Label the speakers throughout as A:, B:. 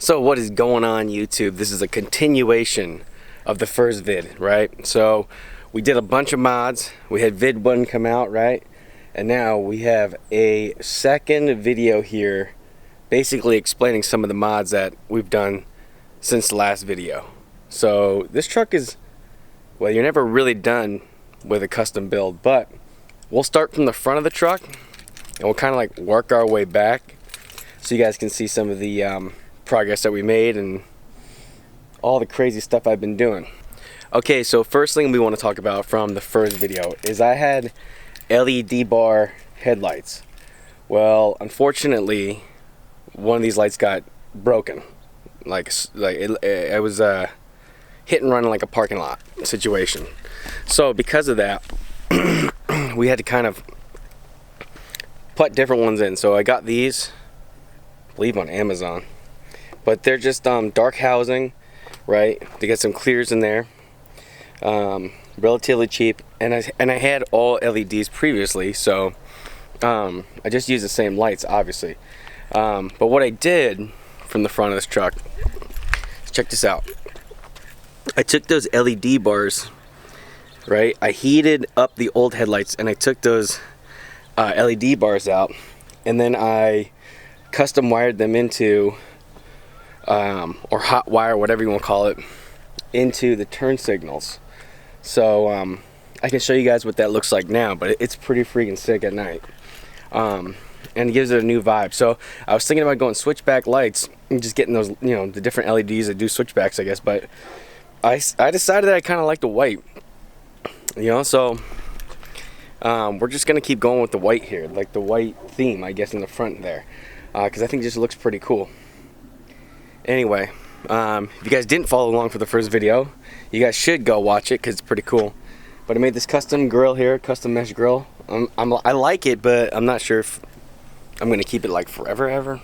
A: So what is going on, YouTube? This is a continuation of the first vid, right? So we did a bunch of mods. We had vid 1 come out, right? And now we have a second video here basically explaining some of the mods that we've done since the last video. So this truck is, well, you're never really done with a custom build, but we'll start from the front of the truck and we'll kind of like work our way back so you guys can see some of the progress that we made and all the crazy stuff I've been doing. Okay, so first thing we want to talk about from the first video is I had LED bar headlights. Well, unfortunately, one of these lights got broken. Like it was a hit and run in like a parking lot situation. So because of that, we had to kind of put different ones in. So I got these, I believe on Amazon. But they're just dark housing, right? They get some clears in there, relatively cheap, and I had all LEDs previously, so I just used the same lights, obviously. But what I did from the front of this truck, check this out. I took those LED bars, right? I heated up the old headlights, and I took those LED bars out, and then I custom wired them into or hot wire, whatever you want to call it, into the turn signals. So I can show you guys what that looks like now, but it's pretty freaking sick at night, and it gives it a new vibe. So I was thinking about going switchback lights and just getting those, you know, the different LEDs that do switchbacks, I guess, but I decided that I kind of like the white, you know, so we're just gonna keep going with the white here, like the white theme, I guess, in the front there, because I think it just looks pretty cool. Anyway, if you guys didn't follow along for the first video, you guys should go watch it because it's pretty cool. But I made this custom grill here, custom mesh grill. I like it, but I'm not sure if I'm gonna keep it like forever ever.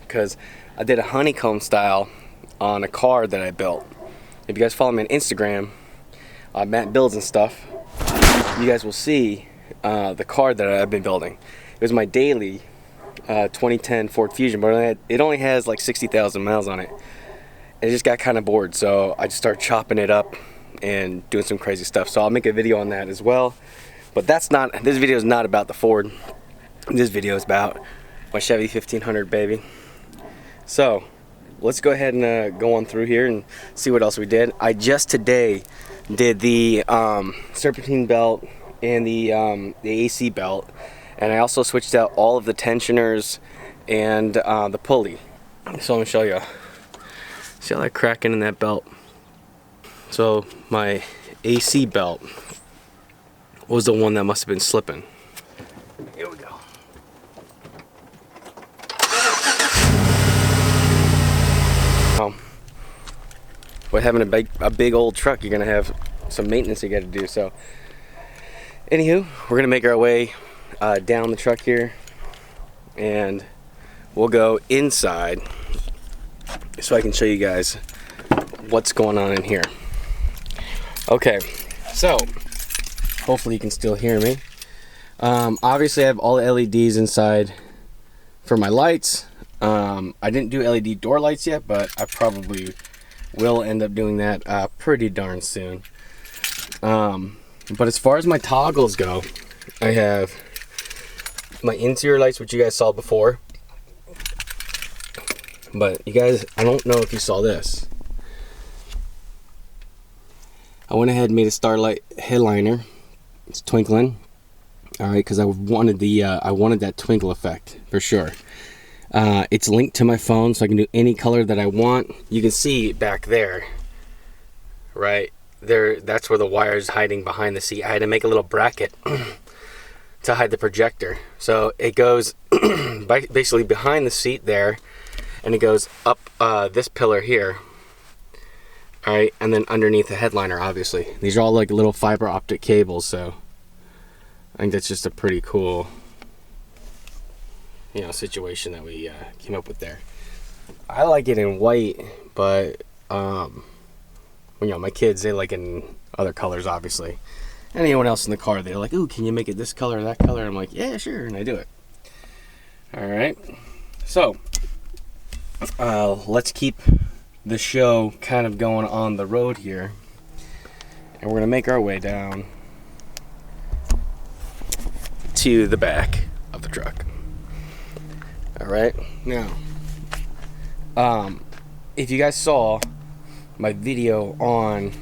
A: Because I did a honeycomb style on a car that I built. If you guys follow me on Instagram, Matt Builds and stuff, you guys will see the car that I've been building. It was my daily 2010 Ford Fusion, but it only has like 60,000 miles on it. And I just got kind of bored, so I just started chopping it up and doing some crazy stuff. So I'll make a video on that as well. But this video is not about the Ford. This video is about my Chevy 1500, baby. So let's go ahead and go on through here and see what else we did. I just today did the serpentine belt and the AC belt. And I also switched out all of the tensioners and the pulley. So let me show you. See all that cracking in that belt? So my AC belt was the one that must have been slipping. Here we go. With having a big old truck, you're gonna have some maintenance you gotta do. So anywho, we're gonna make our way down the truck here, and we'll go inside so I can show you guys what's going on in here. Okay, so hopefully you can still hear me. Obviously I have all the LEDs inside for my lights. I didn't do LED door lights yet, but I probably will end up doing that pretty darn soon. But as far as my toggles go, I have my interior lights, which you guys saw before, but you guys, I don't know if you saw this. I went ahead and made a starlight headliner. It's twinkling, all right, because I wanted that twinkle effect for sure. It's linked to my phone, so I can do any color that I want. You can see back there, right there, that's where the wire is hiding behind the seat. I had to make a little bracket to hide the projector. So it goes basically behind the seat there, and it goes up this pillar here. All right, and then underneath the headliner, obviously. These are all like little fiber optic cables, so I think that's just a pretty cool, you know, situation that we came up with there. I like it in white, but you know, my kids, they like it in other colors, obviously. Anyone else in the car, they're like, ooh, can you make it this color or that color? I'm like, yeah, sure, and I do it. All right, so let's keep the show kind of going on the road here, and we're gonna make our way down to the back of the truck. All right, now, if you guys saw my video on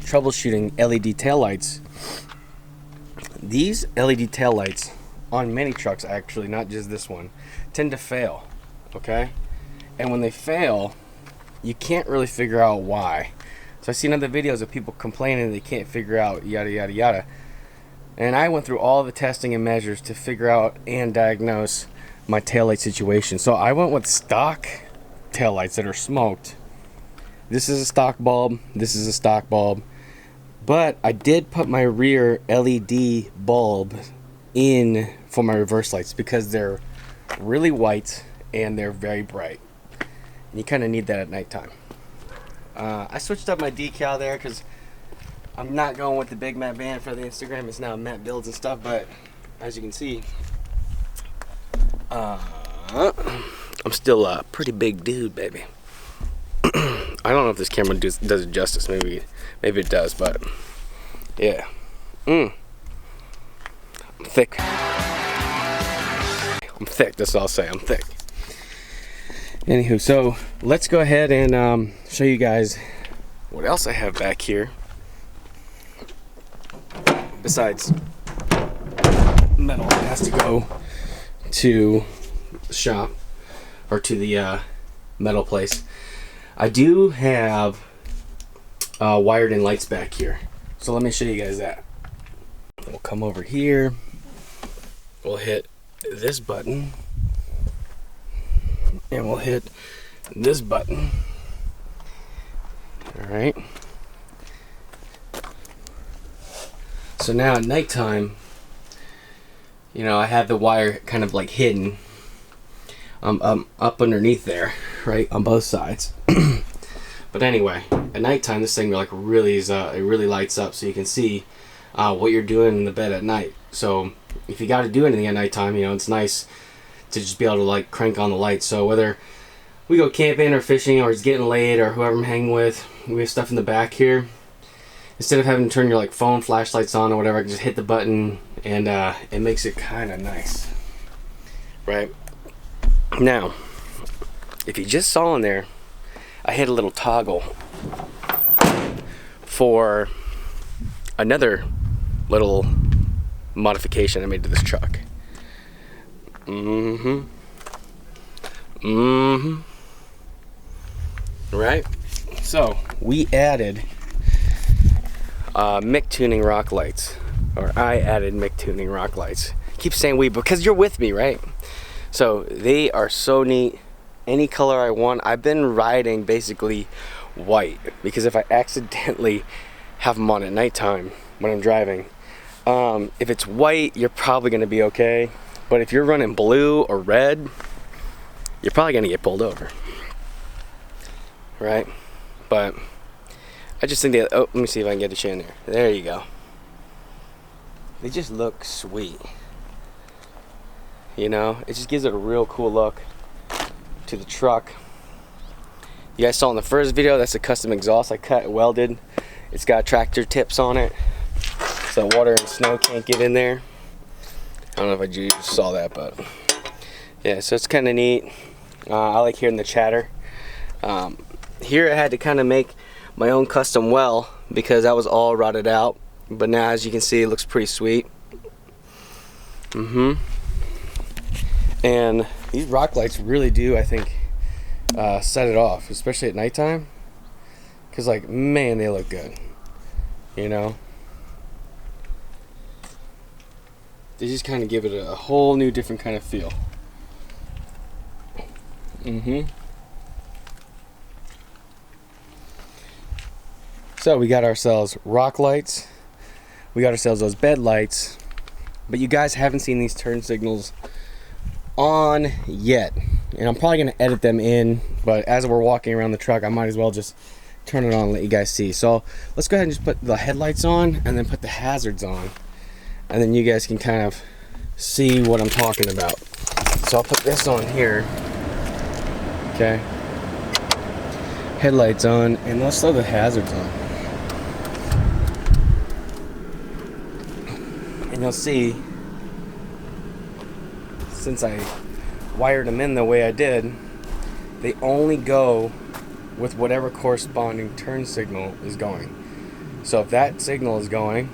A: troubleshooting LED taillights, these LED taillights on many trucks, actually, not just this one, tend to fail, okay? And when they fail, you can't really figure out why. So I've seen other videos of people complaining they can't figure out yada yada yada. And I went through all the testing and measures to figure out and diagnose my taillight situation. So I went with stock taillights that are smoked. This is a stock bulb, this is a stock bulb. But I did put my rear LED bulb in for my reverse lights because they're really white and they're very bright. And you kind of need that at nighttime. I switched up my decal there because I'm not going with the Big Matt band for the Instagram. It's now Matt Builds and stuff, but as you can see, I'm still a pretty big dude, baby. I don't know if this camera does it justice. Maybe it does, but yeah. I'm thick. I'm thick, that's all I'll say. I'm thick. Anywho, so let's go ahead and show you guys what else I have back here. Besides metal that has to go to the shop or to the metal place. I do have wired in lights back here. So let me show you guys that. We'll come over here. We'll hit this button. And we'll hit this button. Alright. So now at nighttime, you know, I have the wire kind of like hidden up underneath there, right, on both sides. But anyway, at nighttime this thing like really is it really lights up so you can see what you're doing in the bed at night. So if you got to do anything at nighttime, you know, it's nice to just be able to like crank on the lights. So whether we go camping or fishing or it's getting late or whoever I'm hanging with, we have stuff in the back here. Instead of having to turn your like phone flashlights on or whatever, I can just hit the button and it makes it kind of nice, right? Now, if you just saw in there, I hit a little toggle for another little modification I made to this truck. Right? So, we added Mick tuning rock lights. Or I added Mick tuning rock lights. Keep saying we because you're with me, right? So, they are so neat. Any color I want. I've been riding basically white because if I accidentally have them on at nighttime when I'm driving, if it's white, you're probably going to be okay. But if you're running blue or red, you're probably going to get pulled over. Right? But I just think that, oh, let me see if I can get a shit in there. There you go. They just look sweet. You know, it just gives it a real cool look to the truck. You guys saw in the first video, that's a custom exhaust I cut and welded. It's got tractor tips on it, so water and snow can't get in there. I don't know if you saw that, but yeah, so it's kind of neat. I like hearing the chatter. Here I had to kind of make my own custom well because that was all rotted out, but now as you can see it looks pretty sweet. And these rock lights really do, I think, set it off, especially at nighttime, because like, man, they look good, you know. They just kind of give it a whole new different kind of feel. So we got ourselves rock lights, we got ourselves those bed lights, but you guys haven't seen these turn signals on yet, and I'm probably going to edit them in, but as we're walking around the truck I might as well just turn it on and let you guys see. So let's go ahead and just put the headlights on and then put the hazards on, and then you guys can kind of see what I'm talking about. So I'll put this on here. Okay. Headlights on, and let's throw the hazards on. And you'll see, since I wired them in the way I did, they only go with whatever corresponding turn signal is going. So if that signal is going,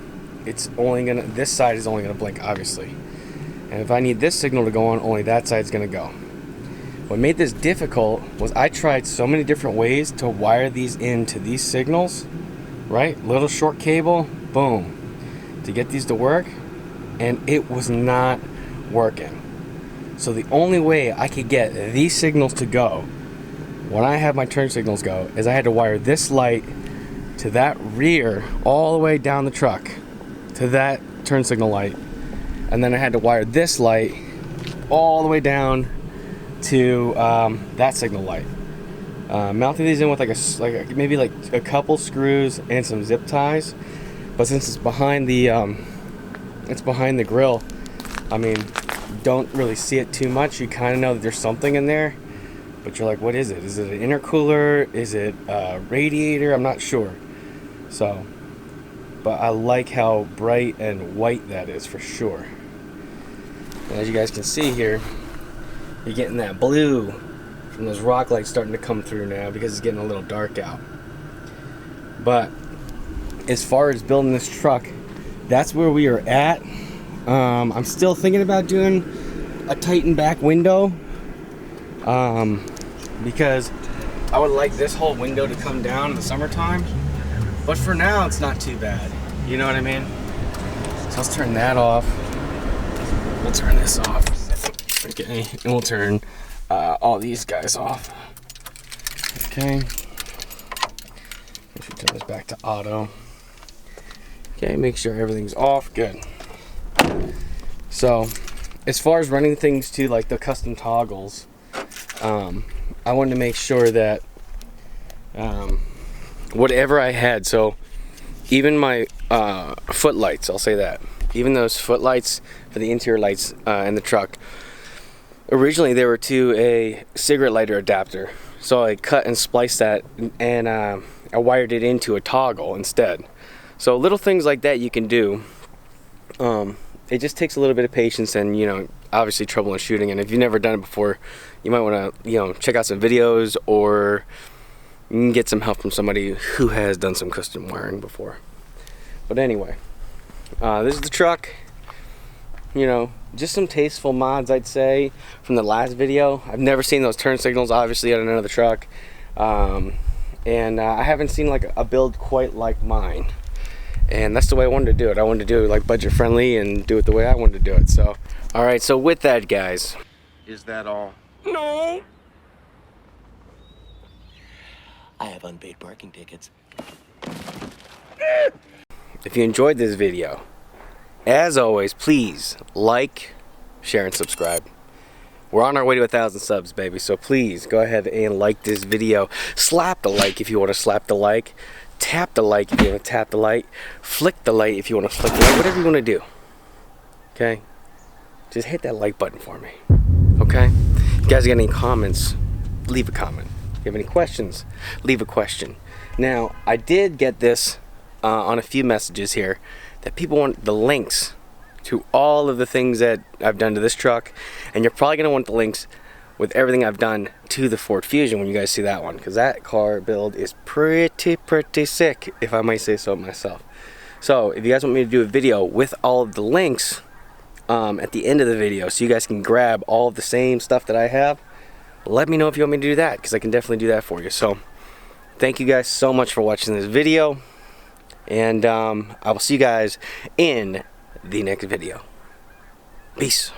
A: it's only gonna, this side is only gonna blink, obviously. And if I need this signal to go on, only that side's gonna go. What made this difficult was I tried so many different ways to wire these into these signals, right? Little short cable, boom, to get these to work, and it was not working. So the only way I could get these signals to go, when I have my turn signals go, is I had to wire this light to that rear all the way down the truck to that turn signal light, and then I had to wire this light all the way down to that signal light. Mounting these in with maybe a couple screws and some zip ties, but since it's behind the grill, I mean, you don't really see it too much. You kind of know that there's something in there, but you're like, what is it? Is it an intercooler? Is it a radiator? I'm not sure. So, but I like how bright and white that is for sure. And as you guys can see here, you're getting that blue from those rock lights starting to come through now because it's getting a little dark out. But as far as building this truck, that's where we are at. I'm still thinking about doing a Titan back window, because I would like this whole window to come down in the summertime, but for now it's not too bad, you know what I mean? So let's turn that off. We'll turn this off, okay, and we'll turn all these guys off. Okay, we should turn this back to auto. Okay, make sure everything's off. Good. So as far as running things to like the custom toggles, I wanted to make sure that whatever I had, so even my footlights, I'll say that, even those footlights for the interior lights in the truck, originally they were to a cigarette lighter adapter, so I cut and spliced that, and I wired it into a toggle instead. So little things like that you can do. It just takes a little bit of patience and, you know, obviously troubleshooting. And if you've never done it before, you might want to, you know, check out some videos, or you can get some help from somebody who has done some custom wiring before. But anyway, this is the truck. You know, just some tasteful mods, I'd say, from the last video. I've never seen those turn signals, obviously, on another truck. And I haven't seen like a build quite like mine. And that's the way I wanted to do it. I wanted to do it like budget friendly and do it the way I wanted to do it. So, all right, so with that, guys.
B: Is that all?
A: No.
C: I have unpaid parking tickets.
A: If you enjoyed this video, as always, please like, share, and subscribe. We're on our way to 1,000 subs, baby. So please go ahead and like this video. Slap the like if you want to slap the like. Tap the like if you want to tap the like. Flick the like if you want to flick the like. Whatever you want to do. Okay? Just hit that like button for me. Okay? If you guys got any comments, leave a comment. If you have any questions, leave a question. Now, I did get this on a few messages here that people want the links to all of the things that I've done to this truck. And you're probably going to want the links with everything I've done to the Ford Fusion when you guys see that one, because that car build is pretty sick, if I might say so myself. So if you guys want me to do a video with all of the links at the end of the video, so you guys can grab all of the same stuff that I have, let me know if you want me to do that, because I can definitely do that for you. So thank you guys so much for watching this video, and I will see you guys in the next video. Peace.